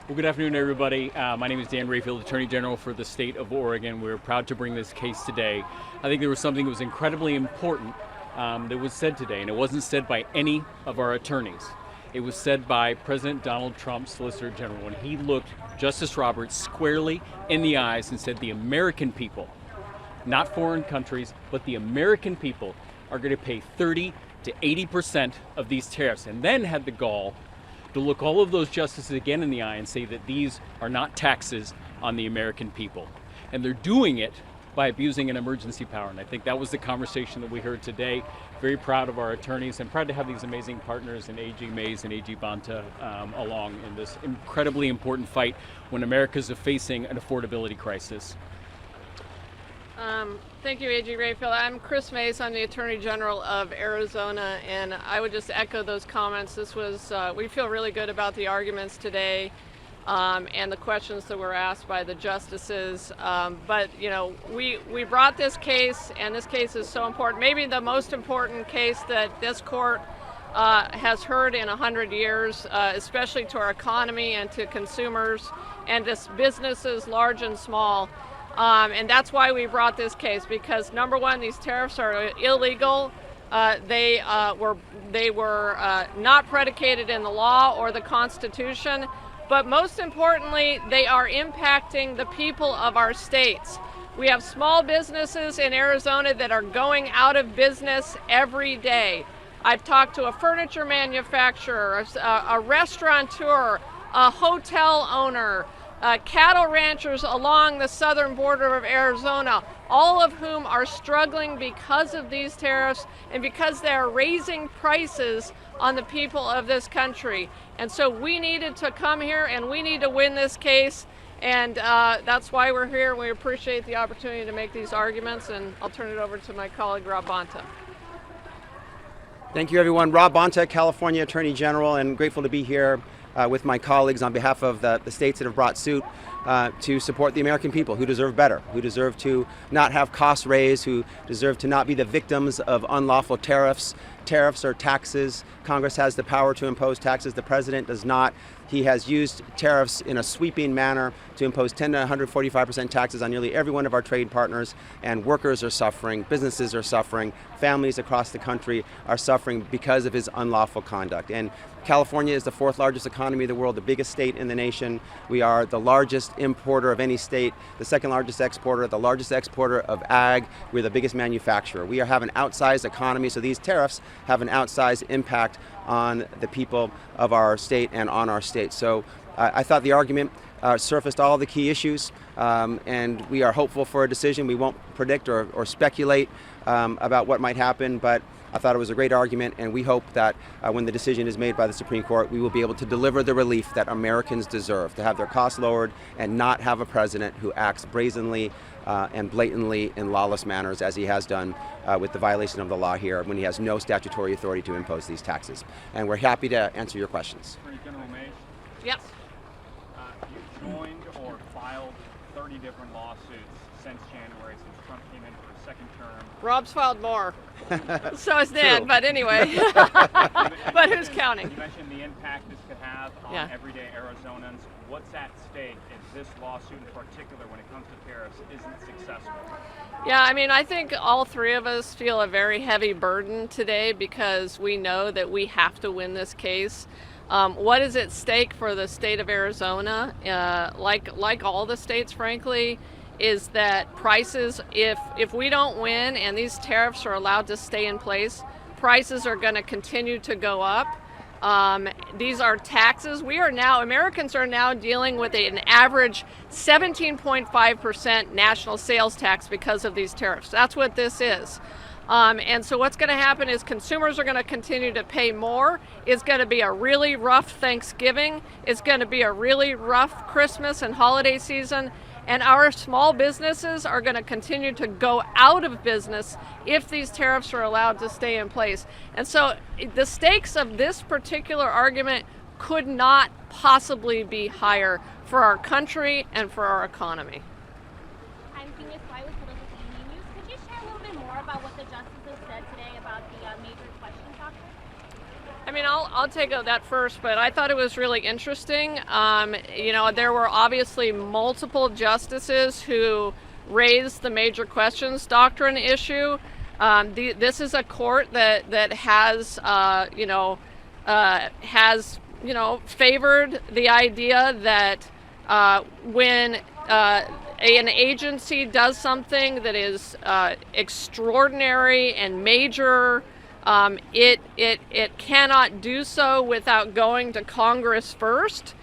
Well, good afternoon, everybody. My name is Dan Rayfield, Attorney General for the state of Oregon. We're proud to bring this case today. I think there was something that was incredibly important that was said today, and it wasn't said by any of our attorneys. It was said by President Donald Trump's Solicitor General when he looked Justice Roberts squarely in the eyes and said the American people, not foreign countries, but the American people are going to pay 30 to 80% of these tariffs, and then had the gall to look all of those justices again in the eye and say that these are not taxes on the American people. And they're doing it by abusing an emergency power. And I think that was the conversation that we heard today. Very proud of our attorneys and proud to have these amazing partners in AG Mays and AG Bonta along in this incredibly important fight when America's facing an affordability crisis. Thank you, AG Rayfield. I'm Kris Mays. I'm the Attorney General of Arizona, and I would just echo those comments. This was, we feel really good about the arguments today and the questions that were asked by the justices. But, you know, we brought this case, and this case is so important. Maybe the most important case that this court has heard in 100 years, especially to our economy and to consumers and to businesses large and small. And that's why we brought this case, because number one, these tariffs are illegal. They were not predicated in the law or the Constitution, but most importantly, they are impacting the people of our states. We have small businesses in Arizona that are going out of business every day. I've talked to a furniture manufacturer, a restaurateur, a hotel owner, cattle ranchers along the southern border of Arizona, all of whom are struggling because of these tariffs and because they're raising prices on the people of this country. And so we needed to come here and we need to win this case, and that's why we're here. We appreciate the opportunity to make these arguments, and I'll turn it over to my colleague Rob Bonta. Thank you, everyone. Rob Bonta, California Attorney General, and grateful to be here with my colleagues on behalf of the states that have brought suit to support the American people who deserve better, who deserve to not have costs raised, who deserve to not be the victims of unlawful tariffs. Tariffs are taxes. Congress has the power to impose taxes. The president does not. He has used tariffs in a sweeping manner to impose 10 to 145% taxes on nearly every one of our trade partners, and workers are suffering, businesses are suffering, families across the country are suffering because of his unlawful conduct. And California is the fourth largest economy in the world, the biggest state in the nation. We are the largest importer of any state, the second largest exporter, the largest exporter of ag. We're the biggest manufacturer. We have an outsized economy, so these tariffs have an outsized impact on the people of our state and on our state. So I thought the argument surfaced all the key issues, and we are hopeful for a decision. We won't predict or speculate about what might happen, but I thought it was a great argument, and we hope that when the decision is made by the Supreme Court, we will be able to deliver the relief that Americans deserve, to have their costs lowered and not have a president who acts brazenly and blatantly in lawless manners, as he has done with the violation of the law here, when he has no statutory authority to impose these taxes. And we're happy to answer your questions. Attorney General Mays? Yes. You joined or filed 30 different lawsuits since January, since Trump came in for a second term. Rob's filed more. So is Dan, True. but anyway. But who's counting? You mentioned the impact this could have on everyday Arizonans. What's at stake if this lawsuit in particular, when it comes to tariffs, isn't successful? Yeah, I mean, I think all three of us feel a very heavy burden today because we know that we have to win this case. What is at stake for the state of Arizona, like all the states, frankly, is that prices, if we don't win and these tariffs are allowed to stay in place, prices are going to continue to go up. These are taxes. Americans are now dealing with an average 17.5% national sales tax because of these tariffs. That's what this is. And so what's going to happen is consumers are going to continue to pay more. It's going to be a really rough Thanksgiving. It's going to be a really rough Christmas and holiday season. And our small businesses are going to continue to go out of business if these tariffs are allowed to stay in place. And so the stakes of this particular argument could not possibly be higher for our country and for our economy. I'm Kris with Political News. Could you share a little bit more about what the justices said today about the major question doctrine? I mean, I'll take that first, but I thought it was really interesting. There were obviously multiple justices who raised the major questions doctrine issue. This is a court that has favored the idea that when an agency does something that is extraordinary and major, it cannot do so without going to Congress first.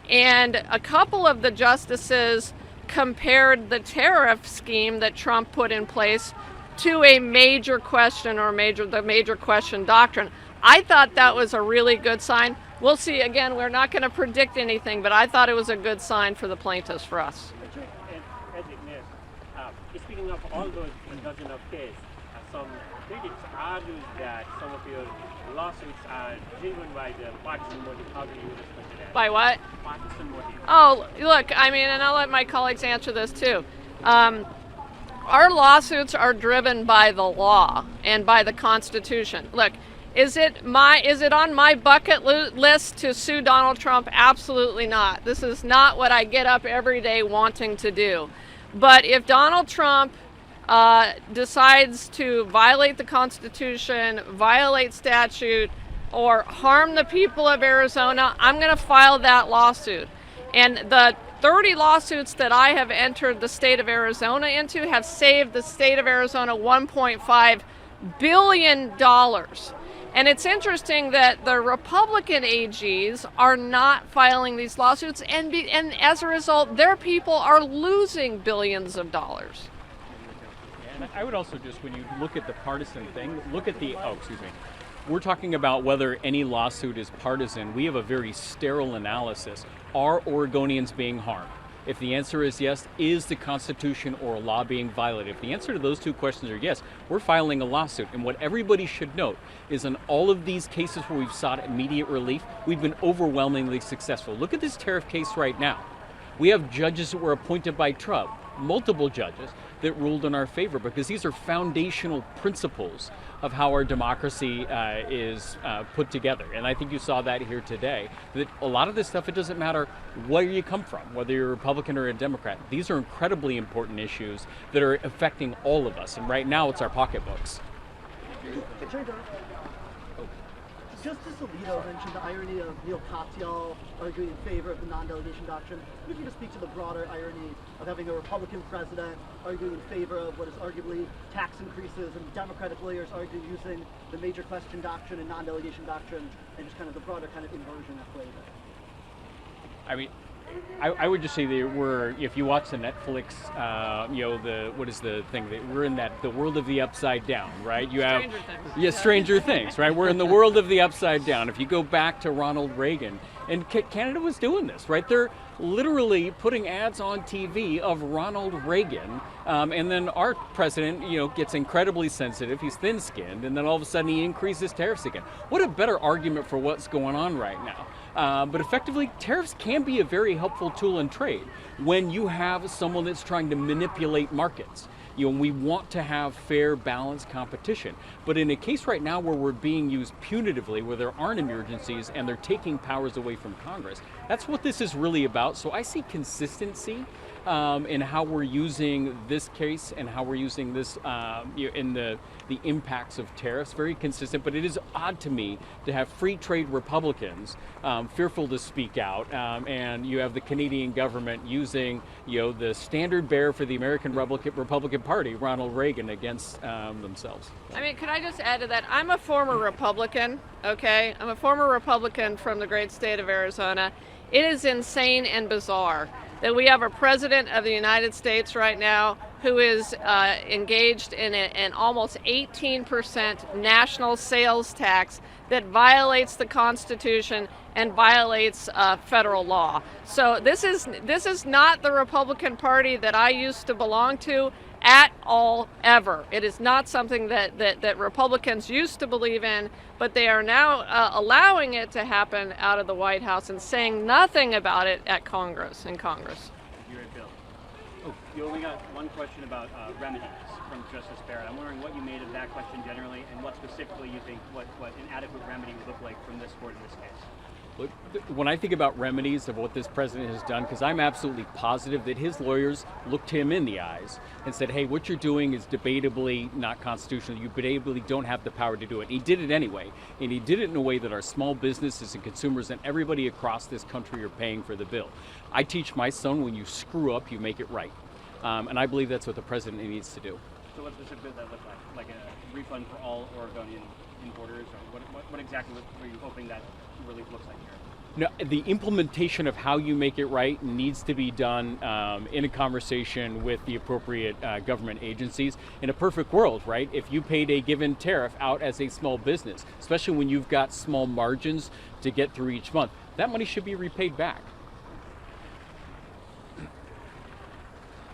And a couple of the justices compared the tariff scheme that Trump put in place to a major question or the major question doctrine. I thought that was a really good sign. We'll see. Again, we're not going to predict anything, but I thought it was a good sign for the plaintiffs, for us. Speaking of all those dozen of cases, some critics argue that some of your lawsuits are driven by the partisan motive. How do you respond to that? By what? Partisan motive. Oh, look, I mean, and I'll let my colleagues answer this too. Our lawsuits are driven by the law and by the Constitution. Look, is it on my bucket list to sue Donald Trump? Absolutely not. This is not what I get up every day wanting to do. But if Donald Trump decides to violate the Constitution, violate statute, or harm the people of Arizona, I'm going to file that lawsuit. And the 30 lawsuits that I have entered the state of Arizona into have saved the state of Arizona $1.5 billion. And it's interesting that the Republican AGs are not filing these lawsuits, and as a result, their people are losing billions of dollars. And I would also just, when you look at the partisan thing, look at we're talking about whether any lawsuit is partisan. We have a very sterile analysis. Are Oregonians being harmed? If the answer is yes, is the Constitution or a law being violated? If the answer to those two questions are yes, we're filing a lawsuit. And what everybody should note is in all of these cases where we've sought immediate relief, we've been overwhelmingly successful. Look at this tariff case right now. We have judges that were appointed by Trump, multiple judges, that ruled in our favor, because these are foundational principles of how our democracy is put together. And I think you saw that here today, that a lot of this stuff, it doesn't matter where you come from, whether you're a Republican or a Democrat. These are incredibly important issues that are affecting all of us. And right now it's our pocketbooks. Justice Alito mentioned the irony of Neil Katyal arguing in favor of the non-delegation doctrine. If you can just speak to the broader irony of having a Republican president arguing in favor of what is arguably tax increases, and Democratic lawyers arguing using the major question doctrine and non-delegation doctrine, and just kind of the broader kind of inversion at play there. I mean, I would just say that if you watch the Netflix, what is the thing that we're in the world of the upside down, right? You have Stranger Things. Yeah, Stranger Things, right? We're in the world of the upside down. If you go back to Ronald Reagan, and Canada was doing this, right? They're literally putting ads on TV of Ronald Reagan, and then our president, gets incredibly sensitive. He's thin-skinned, and then all of a sudden he increases tariffs again. What a better argument for what's going on right now. But effectively, tariffs can be a very helpful tool in trade when you have someone that's trying to manipulate markets. We want to have fair, balanced competition. But in a case right now where we're being used punitively, where there aren't emergencies and they're taking powers away from Congress, that's what this is really about. So I see consistency in how we're using this case and how we're using this in the impacts of tariffs. Very consistent, but it is odd to me to have free trade Republicans fearful to speak out, and you have the Canadian government using the standard bearer for the American Republican Party, Ronald Reagan, against themselves. I mean, could I just add to that? I'm a former Republican, okay? I'm a former Republican from the great state of Arizona. It is insane and bizarre that we have a president of the United States right now who is engaged in an almost 18% national sales tax that violates the Constitution and violates federal law. So this is not the Republican Party that I used to belong to at all, ever. It is not something that Republicans used to believe in, but they are now allowing it to happen out of the White House and saying nothing about it in Congress. You only got one question about remedies. from Justice Barrett. I'm wondering what you made of that question generally, and what specifically you think what an adequate remedy would look like from this court in this case. Look, when I think about remedies of what this president has done, because I'm absolutely positive that his lawyers looked him in the eyes and said, hey, what you're doing is debatably not constitutional. You debatably don't have the power to do it. He did it anyway, and he did it in a way that our small businesses and consumers and everybody across this country are paying for the bill. I teach my son, when you screw up, you make it right. And I believe that's what the president needs to do. So what specifically does that look like? Like a refund for all Oregonian importers? Or what exactly were you hoping that relief looks like here? No, the implementation of how you make it right needs to be done in a conversation with the appropriate government agencies. In a perfect world, right? If you paid a given tariff out as a small business, especially when you've got small margins to get through each month, that money should be repaid back.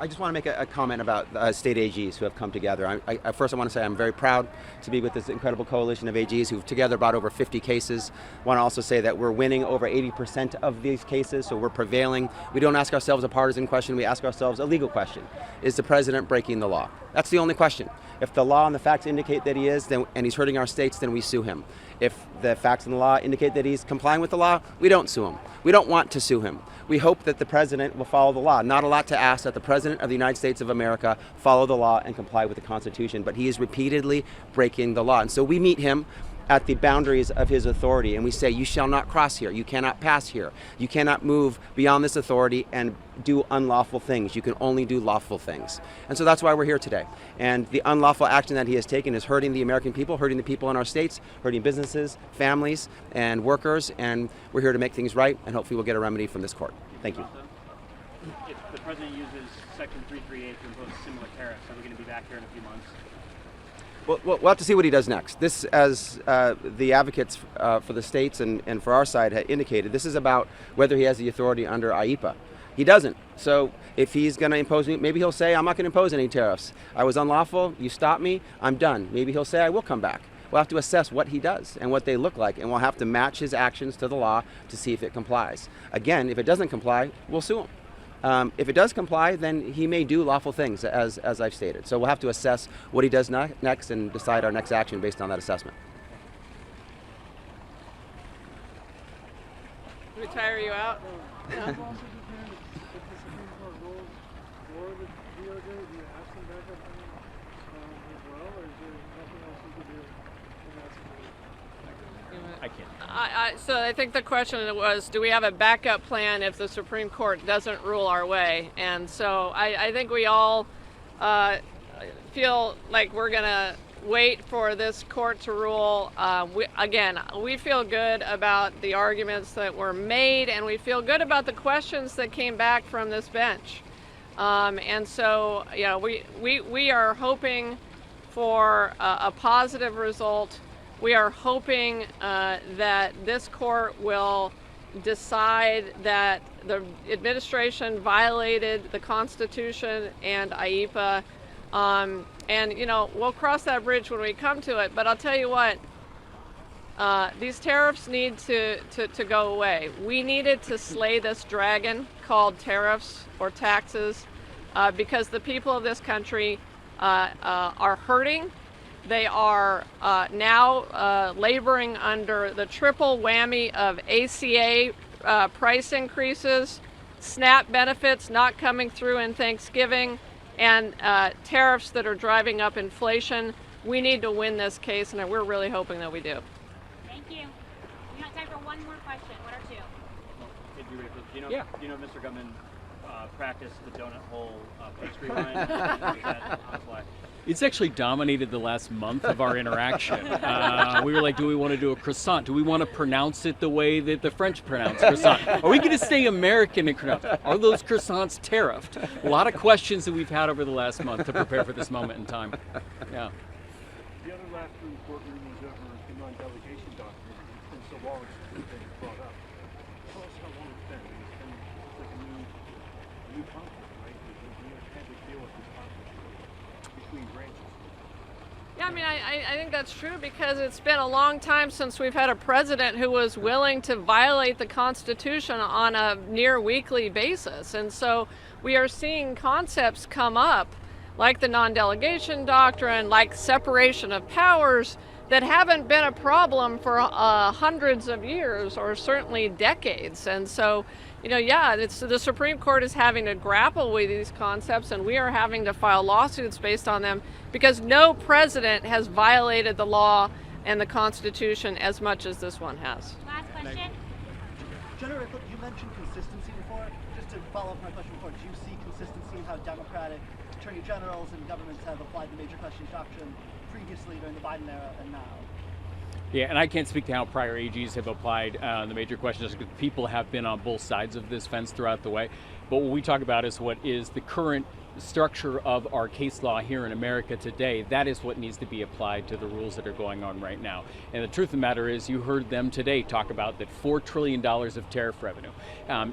I just want to make a comment about state AGs who have come together. First, I want to say I'm very proud to be with this incredible coalition of AGs who've together brought over 50 cases. I want to also say that we're winning over 80% of these cases, so we're prevailing. We don't ask ourselves a partisan question, we ask ourselves a legal question. Is the president breaking the law? That's the only question. If the law and the facts indicate that he is, and he's hurting our states, then we sue him. If the facts and the law indicate that he's complying with the law, we don't sue him. We don't want to sue him. We hope that the president will follow the law. Not a lot to ask that the president of the United States of America follow the law and comply with the Constitution, but he is repeatedly breaking the law. And so we meet him at the boundaries of his authority, and we say, you shall not cross here, you cannot pass here, you cannot move beyond this authority and do unlawful things, you can only do lawful things. And so that's why we're here today. And the unlawful action that he has taken is hurting the American people, hurting the people in our states, hurting businesses, families, and workers, and we're here to make things right, and hopefully we'll get a remedy from this court. Thank you. If the president uses Section 338 to impose similar tariffs, are we going to be back here in a few months? Well, we'll have to see what he does next. This, as the advocates for the states and for our side had indicated, this is about whether he has the authority under IEPA. He doesn't. So if he's going to impose, maybe he'll say, I'm not going to impose any tariffs. I was unlawful, you stopped me, I'm done. Maybe he'll say, I will come back. We'll have to assess what he does and what they look like, and we'll have to match his actions to the law to see if it complies. Again, if it doesn't comply, we'll sue him. If it does comply, then he may do lawful things, as I've stated. So we'll have to assess what he does next and decide our next action based on that assessment. Did we tire you out? No. I can't. So I think the question was, do we have a backup plan if the Supreme Court doesn't rule our way? And so I think we all feel like we're going to wait for this court to rule. We feel good about the arguments that were made, and we feel good about the questions that came back from this bench. And so, we are hoping for a positive result. We are hoping that this court will decide that the administration violated the Constitution and IEPA. We'll cross that bridge when we come to it. But I'll tell you what, these tariffs need to go away. We needed to slay this dragon called tariffs or taxes because the people of this country are hurting. They are now laboring under the triple whammy of ACA price increases, SNAP benefits not coming through in Thanksgiving, and tariffs that are driving up inflation. We need to win this case, and we're really hoping that we do. Thank you. We have time for one more question. One or two. Do you know Mr. Gutman practiced the donut hole pastry line? That's why. It's actually dominated the last month of our interaction. We were like, do we want to do a croissant? Do we want to pronounce it the way that the French pronounce croissant? Are we going to stay American and pronounce? Are those croissants tariffed? A lot of questions that we've had over the last month to prepare for this moment in time. Yeah. The other last courtroom was over the non-delegation doctrine. It's been so long since it's been brought up. Tell us how long it's been. It's like a new conflict, right? We had to deal with this conflict between branches. Yeah, I think that's true because it's been a long time since we've had a president who was willing to violate the Constitution on a near weekly basis. And so we are seeing concepts come up like the non-delegation doctrine, like separation of powers, that haven't been a problem for hundreds of years or certainly decades. And so, yeah, the Supreme Court is having to grapple with these concepts, and we are having to file lawsuits based on them because no president has violated the law and the Constitution as much as this one has. Last question. General Rayfield, you mentioned consistency before. Just to follow up my question before, do you see consistency in how Democratic attorney generals and governments have applied the major questions doctrine previously during the Biden era and now? Yeah, and I can't speak to how prior AGs have applied the major questions because people have been on both sides of this fence throughout the way. But what we talk about is what is the current structure of our case law here in America today. That is what needs to be applied to the rules that are going on right now. And the truth of the matter is, you heard them today talk about that $4 trillion of tariff revenue.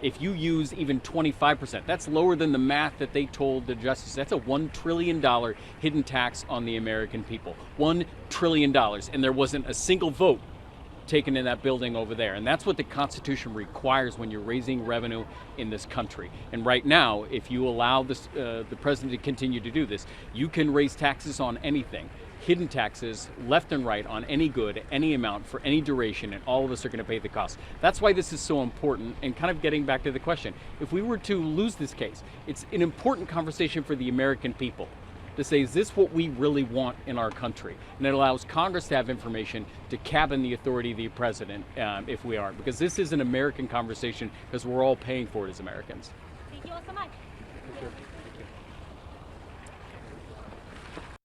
If you use even 25%, that's lower than the math that they told the justice. That's a $1 trillion hidden tax on the American people. $1 trillion. And there wasn't a single vote taken in that building over there. And that's what the Constitution requires when you're raising revenue in this country. And right now, if you allow this, the president to continue to do this, you can raise taxes on anything. Hidden taxes, left and right, on any good, any amount, for any duration, and all of us are going to pay the cost. That's why this is so important. And kind of getting back to the question, if we were to lose this case, it's an important conversation for the American people to say, is this what we really want in our country? And it allows Congress to have information to cabin the authority of the president if we aren't. Because this is an American conversation because we're all paying for it as Americans. Thank you all so much.